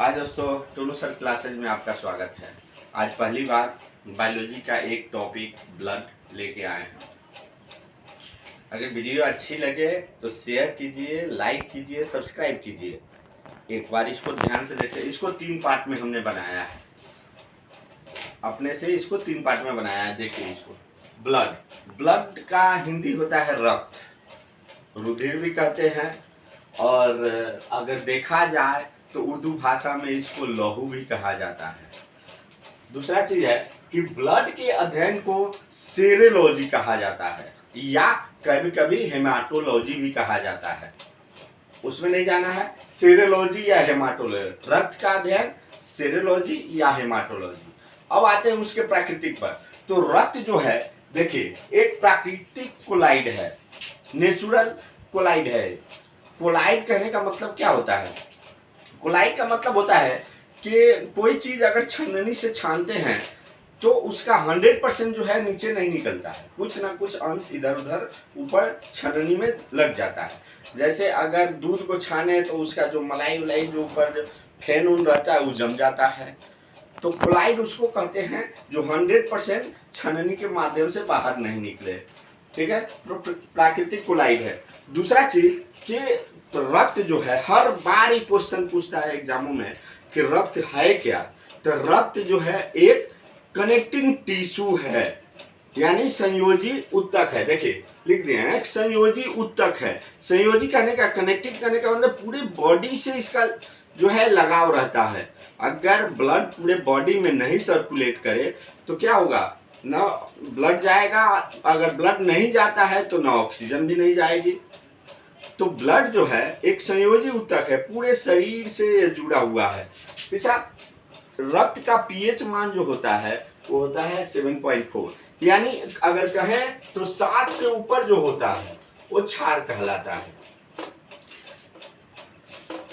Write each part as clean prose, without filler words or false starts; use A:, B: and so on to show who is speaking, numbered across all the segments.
A: हाय दोस्तों, tolu sir classes में आपका स्वागत है। आज पहली बार बायोलॉजी का एक टॉपिक ब्लड लेके आए हैं। अगर वीडियो अच्छी लगे तो शेयर कीजिए, लाइक कीजिए, सब्सक्राइब कीजिए। एक बार इसको ध्यान से देखिए। इसको 3 पार्ट में हमने बनाया है, अपने से इसको 3 पार्ट में बनाया है। देखिए इसको ब्लड का हिंदी होता है रक्त, रुधिर भी कहते हैं, और अगर देखा जाए तो उर्दू भाषा में इसको लहू भी कहा जाता है। दूसरा चीज है कि ब्लड के अध्ययन को सेरोलॉजी कहा जाता है, या कभी कभी हेमाटोलॉजी भी कहा जाता है। उसमें नहीं जाना है, सेरोलॉजी या हेमाटोलॉजी, रक्त का अध्ययन सेरोलॉजी या हेमाटोलॉजी। अब आते हैं उसके प्राकृतिक पर। तो रक्त जो है, देखिए, एक प्राकृतिक कोलाइड है, नेचुरल कोलाइड है। कोलाइड कहने का मतलब क्या होता है? कोलाइड का मतलब होता है कि कोई चीज अगर छन्नी से छानते हैं तो उसका 100% जो है नीचे नहीं निकलता है, कुछ ना कुछ अंश इधर उधर ऊपर छन्नी में लग जाता है। जैसे अगर दूध को छाने तो उसका जो मलाई उलाई जो ऊपर जो फेन उन रहता है वो जम जाता है। तो कोलाइड उसको कहते हैं जो 100% छन्नी के माध्यम से बाहर नहीं निकले। ठीक है, प्राकृतिक कोलाइड है। दूसरा चीज कि तो रक्त जो है, हर बार एक क्वेश्चन पूछता है एग्जामों में कि रक्त है क्या। तो रक्त जो है एक कनेक्टिंग टिश्यू है, यानी संयोजी उत्तक है। देखिए लिख दिए हैं, संयोजी उत्तक है। संयोजी कहने का, कनेक्टिंग करने का मतलब पूरी बॉडी से इसका जो है लगाव रहता है। अगर ब्लड पूरे बॉडी में नहीं सर्कुलेट करे तो क्या होगा, ना ब्लड जाएगा, अगर ब्लड नहीं जाता है तो ना ऑक्सीजन भी नहीं जाएगी। तो ब्लड जो है एक संयोजी उत्तक है, पूरे शरीर से जुड़ा हुआ है। तीसरा, रक्त का पीएच मान जो होता है वो होता है 7.4, यानी अगर कहें तो 7 से ऊपर जो होता है वो क्षार कहलाता है।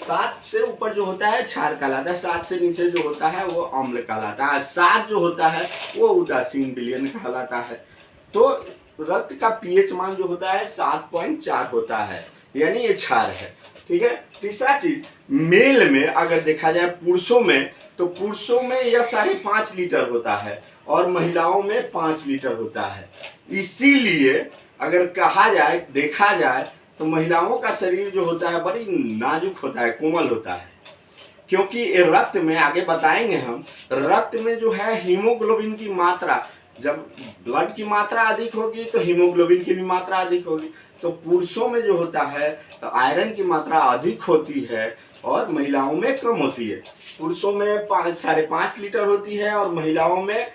A: 7 से ऊपर जो होता है क्षार कहलाता है, 7 से नीचे जो होता है वो अम्ल कहलाता है, 7 जो होता है वो उदासीन विलयन कहलाता है। तो रक्त का पीएच मान जो होता है 7.4 होता है, यानी ये क्षार है। ठीक है। तीसरा चीज, मेल में अगर देखा जाए, पुरुषों में, तो पुरुषों में यह 5.5 लीटर होता है और महिलाओं में 5 लीटर होता है। इसीलिए अगर कहा जाए, देखा जाए तो महिलाओं का शरीर जो होता है बड़ी नाजुक होता है, कोमल होता है, क्योंकि रक्त में, आगे बताएंगे हम, रक्त में जो है हीमोग्लोबिन की मात्रा, जब ब्लड की मात्रा अधिक होगी तो हीमोग्लोबिन की भी मात्रा अधिक होगी। तो पुरुषों में जो होता है तो आयरन की मात्रा अधिक होती है और महिलाओं में कम होती है। पुरुषों में 5.5 लीटर होती है और महिलाओं में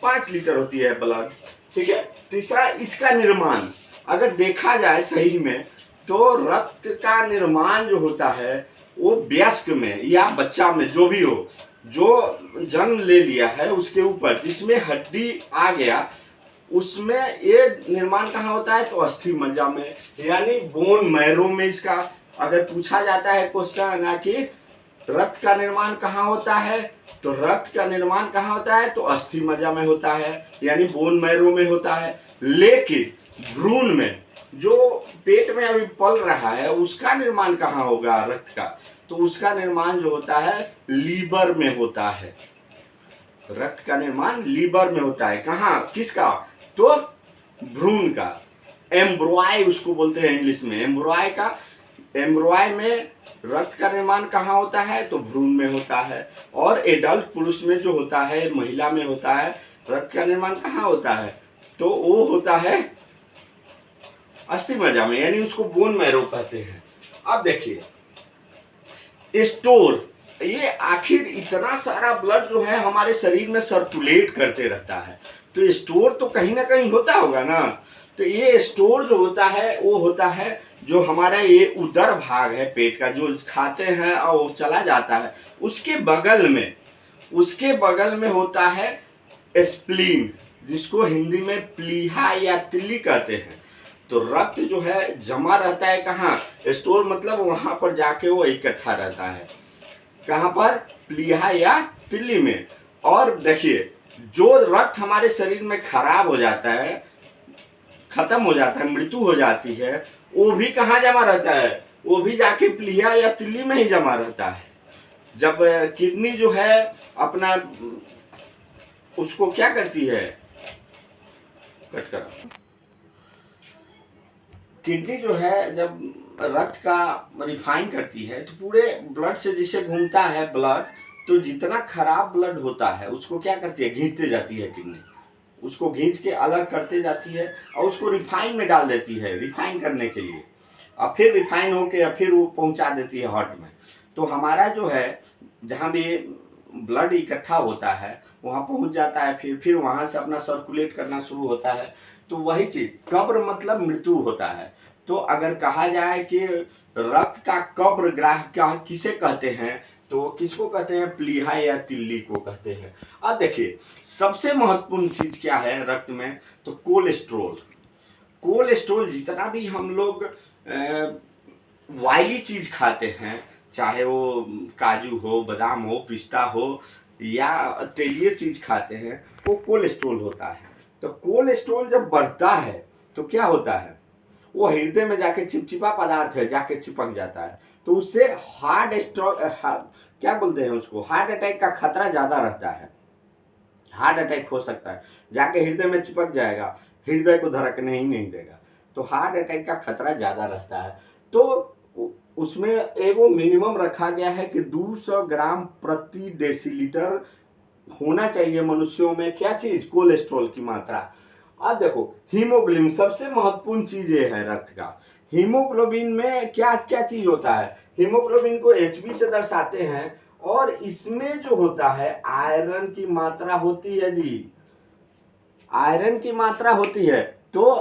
A: 5 लीटर होती है ब्लड। ठीक है। तीसरा, इसका निर्माण अगर देखा जाए सही में, तो रक्त का निर्माण जो होता है वो वयस्क में या बच्चा में, जो भी हो, जो जन्म ले लिया है उसके ऊपर जिसमें हड्डी आ गया, उसमें ये निर्माण कहाँ होता है, तो अस्थि मज्जा में, यानी बोन मैरो में। इसका अगर पूछा जाता है क्वेश्चन ना कि रक्त का निर्माण कहाँ होता है, तो रक्त का निर्माण कहाँ होता है, तो अस्थि मज्जा में होता है, यानी बोन मैरो में होता है। लेकिन भ्रूण में, जो पेट में अभी पल रहा है, उसका निर्माण कहाँ होगा रक्त का, तो उसका निर्माण जो होता है लीवर में होता है। रक्त का निर्माण लीवर में होता है। कहाँ, किसका, तो भ्रूण का, एम्ब्रॉय उसको बोलते हैं इंग्लिश में, एम्ब्रॉय का। एम्ब्रॉय में रक्त का निर्माण कहाँ होता है, तो भ्रूण में होता है। और एडल्ट पुरुष में जो होता है, महिला में होता है, रक्त का निर्माण कहाँ होता है, तो वो होता है अस्थि मज्जा में, यानी उसको बोन मैरो कहते हैं। अब देखिए स्टोर, ये आखिर इतना सारा ब्लड जो है हमारे शरीर में सर्कुलेट करते रहता है, तो स्टोर तो कहीं ना कहीं होता होगा ना। तो ये स्टोर जो होता है वो होता है जो हमारा ये उदर भाग है पेट का, जो खाते हैं और वो चला जाता है, उसके बगल में होता है स्प्लीन, जिसको हिंदी में प्लीहा या तिल्ली कहते हैं। तो रक्त जो है जमा रहता है कहाँ, स्टोर मतलब वहां पर जाके वो इकट्ठा रहता है, कहाँ पर, प्लीहा या तिल्ली में। और देखिए, जो रक्त हमारे शरीर में खराब हो जाता है, खत्म हो जाता है, मृत्यु हो जाती है, वो भी कहाँ जमा रहता है, वो भी जाके प्लीहा या तिल्ली में ही जमा रहता है। जब किडनी जो है अपना उसको क्या करती है, कट कर, किडनी जो है जब रक्त का रिफाइन करती है तो पूरे ब्लड से जिसे घूमता है ब्लड, तो जितना खराब ब्लड होता है उसको क्या करती है, घींचते जाती है किडनी, उसको घींच के अलग करते जाती है और उसको रिफाइन में डाल देती है रिफाइन करने के लिए, और फिर रिफाइन होके फिर वो पहुंचा देती है हार्ट में। तो हमारा जो है जहाँ भी ब्लड इकट्ठा होता है वहाँ पहुंच जाता है, फिर वहाँ से अपना सर्कुलेट करना शुरू होता है। तो वही चीज, कब्र मतलब मृत्यु होता है। तो अगर कहा जाए कि रक्त का कब्र ग्राह क्या किसे कहते हैं, तो किसको कहते हैं, प्लीहा या तिल्ली को कहते हैं। अब देखिए सबसे महत्वपूर्ण चीज क्या है रक्त में, तो कोलेस्ट्रोल। कोलेस्ट्रोल जितना भी हम लोग वायली चीज खाते हैं, चाहे वो काजू हो, बादाम हो, पिस्ता हो या तेलीय चीज खाते हैं, वो कोलेस्ट्रोल होता है। तो कोलेस्ट्रोल जब बढ़ता है तो क्या होता है, वो हृदय में जाके चिपचिपा पदार्थ है जाके चिपक जाता है, तो उससे क्या बोलते हैं उसको, हार्ट अटैक का खतरा ज्यादा रहता है। हार्ट अटैक हो सकता है, जाके हृदय में चिपक जाएगा, हृदय को धड़कने ही नहीं देगा, तो हार्ट अटैक का खतरा ज्यादा रहता है। तो उसमें एगो मिनिमम रखा गया है कि 200 ग्राम प्रति डेसीलीटर होना चाहिए मनुष्यों में, क्या चीज, कोलेस्ट्रॉल की मात्रा। अब देखो हीमोग्लोबिन सबसे महत्वपूर्ण चीज ये है रक्त का। हीमोग्लोबिन में क्या क्या चीज होता है, हीमोग्लोबिन को एचबी से दर्शाते हैं, और इसमें जो होता है आयरन की मात्रा होती है जी, आयरन की मात्रा होती है। तो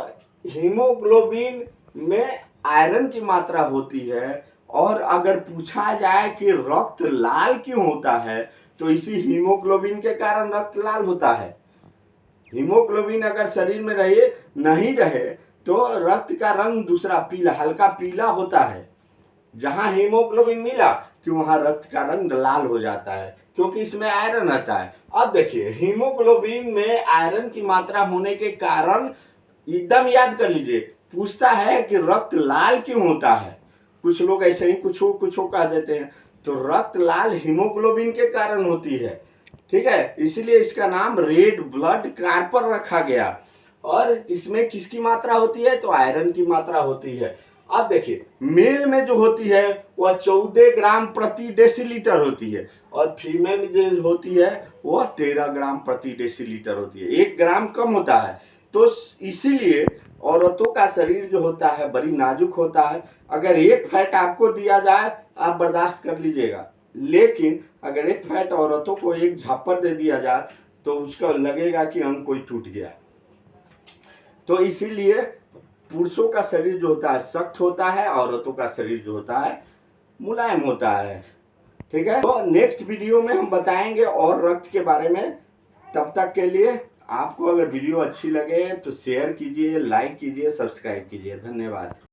A: हीमोग्लोबिन में आयरन की मात्रा होती है। और अगर पूछा जाए कि रक्त लाल क्यों होता है, तो इसी हीमोग्लोबिन के कारण रक्त लाल होता है। हीमोग्लोबिन अगर शरीर में रहे नहीं रहे तो रक्त का रंग दूसरा पीला, हल्का पीला होता है। जहां हीमोग्लोबिन मिला कि वहां रक्त का रंग लाल हो जाता है, क्योंकि इसमें आयरन रहता है। अब देखिए हीमोग्लोबिन में आयरन की मात्रा होने के कारण, एकदम याद कर लीजिए, पूछता है कि रक्त लाल क्यों होता है, कुछ लोग ऐसे ही कुछ कह देते हैं, तो रक्त लाल हीमोग्लोबिन के कारण होती है। ठीक है, इसलिए इसका नाम रेड ब्लड कार्पर रखा गया। और इसमें किसकी मात्रा होती है, तो आयरन की मात्रा होती है। अब देखिए मेल में जो होती है वह 14 ग्राम प्रति डेसीलीटर होती है, और फीमेल जो होती है वह 13 ग्राम प्रति डेसीलीटर होती है, 1 ग्राम कम होता है। तो इसीलिए औरतों का शरीर जो होता है बड़ी नाजुक होता है। अगर एक फैट आपको दिया जाए आप बर्दाश्त कर लीजिएगा, लेकिन अगर एक फैट औरतों को एक झापड़ दे दिया जाए तो उसका लगेगा कि अंग कोई टूट गया। तो इसीलिए पुरुषों का शरीर जो होता है सख्त होता है, औरतों का शरीर जो होता है मुलायम होता है। ठीक है, तो नेक्स्ट वीडियो में हम बताएंगे और रक्त के बारे में। तब तक के लिए आपको अगर वीडियो अच्छी लगे तो शेयर कीजिए, लाइक कीजिए, सब्सक्राइब कीजिए। धन्यवाद।